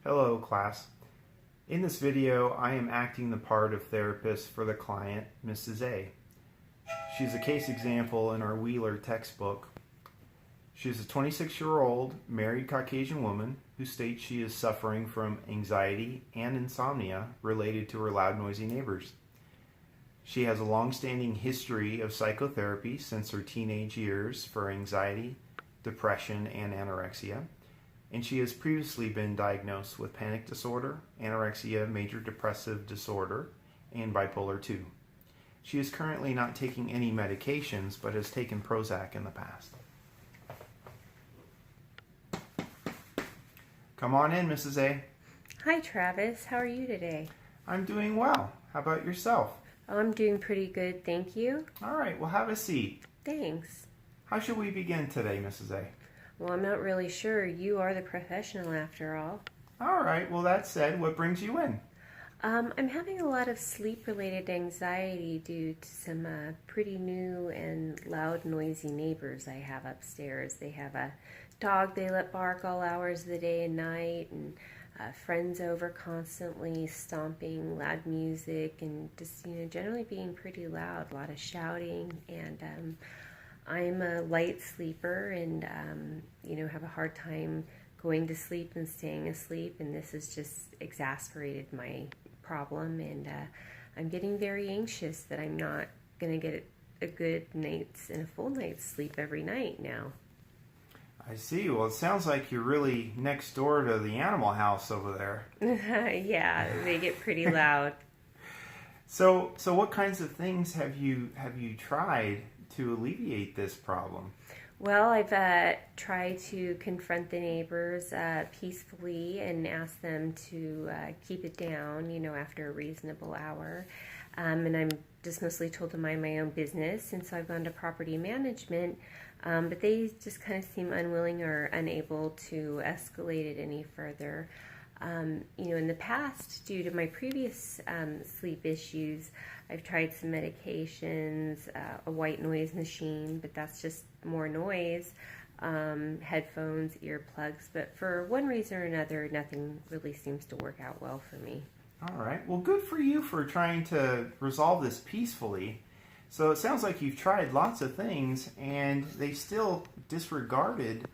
Hello class. In this video I am acting the part of therapist for the client, Mrs. A. She's a case example in our Wheeler textbook. She is a 26-year-old married Caucasian woman who states she is suffering from anxiety and insomnia related to her loud, noisy neighbors. She has a long-standing history of psychotherapy since her teenage years for anxiety, depression, and anorexia. And she has previously been diagnosed with panic disorder, anorexia, major depressive disorder, and bipolar 2. She is currently not taking any medications, but has taken Prozac in the past. Come on in, Mrs. A. Hi, Travis. How are you today? I'm doing well. How about yourself? Oh, I'm doing pretty good, thank you. All right, well, have a seat. Thanks. How should we begin today, Mrs. A? Well, I'm not really sure. You are the professional after all. All right, well, that said, what brings you in? I'm having a lot of sleep-related anxiety due to some pretty new and loud, noisy neighbors I have upstairs. They have a dog they let bark all hours of the day and night, and friends over constantly, stomping, loud music, and just, generally being pretty loud, a lot of shouting, and I'm a light sleeper and, have a hard time going to sleep and staying asleep, and this has just exacerbated my problem, and I'm getting very anxious that I'm not going to get a good night's and a full night's sleep every night now. I see. Well, it sounds like you're really next door to the animal house over there. Yeah, they get pretty loud. So what kinds of things have you tried to alleviate this problem? Well, I've tried to confront the neighbors peacefully and ask them to keep it down, after a reasonable hour. And I'm just mostly told to mind my own business, and so I've gone to property management, but they just kind of seem unwilling or unable to escalate it any further. In the past, due to my previous sleep issues, I've tried some medications, a white noise machine, but that's just more noise, headphones, earplugs, but for one reason or another, nothing really seems to work out well for me. All right. Well, good for you for trying to resolve this peacefully. So it sounds like you've tried lots of things and they still disregarded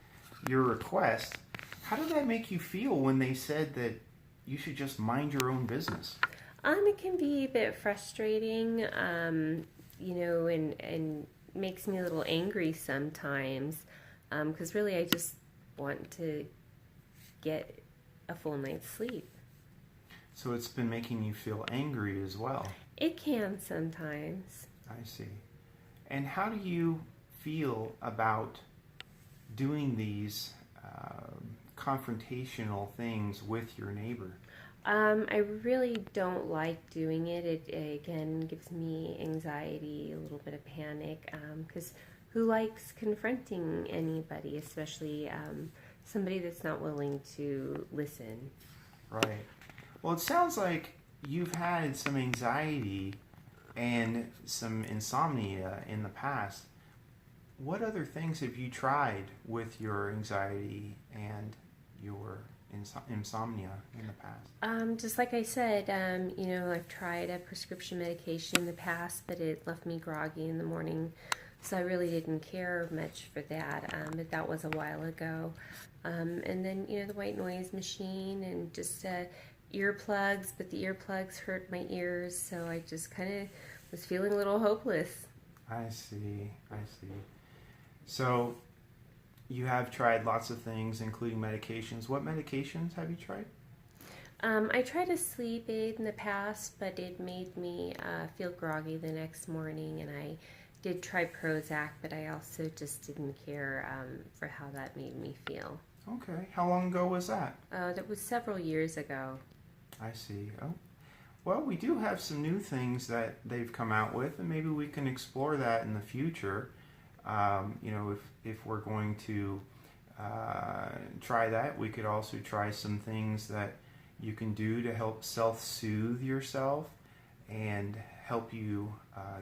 your request. How did that make you feel when they said that you should just mind your own business? It can be a bit frustrating, and makes me a little angry sometimes, because really I just want to get a full night's sleep. So it's been making you feel angry as well. It can sometimes. I see. And how do you feel about doing these confrontational things with your neighbor? I really don't like doing it. It again gives me anxiety, a little bit of panic, because who likes confronting anybody, especially somebody that's not willing to listen? Right. Well, it sounds like you've had some anxiety and some insomnia in the past. What other things have you tried with your anxiety and your insomnia in the past? Just like I said, I've tried a prescription medication in the past, but it left me groggy in the morning, so I really didn't care much for that, but that was a while ago. And then, the white noise machine and just earplugs, but the earplugs hurt my ears, so I just kind of was feeling a little hopeless. I see. So you have tried lots of things, including medications. What medications have you tried? I tried a sleep aid in the past, but it made me feel groggy the next morning, and I did try Prozac, but I also just didn't care for how that made me feel. Okay. How long ago was that? That was several years ago. I see. Oh, well, we do have some new things that they've come out with, and maybe we can explore that in the future. If we're going to try that, we could also try some things that you can do to help self-soothe yourself and help you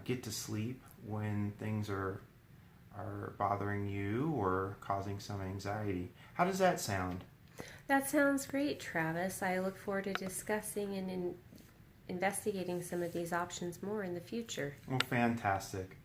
get to sleep when things are bothering you or causing some anxiety. How does that sound? That sounds great, Travis. I look forward to discussing and investigating some of these options more in the future. Well, fantastic.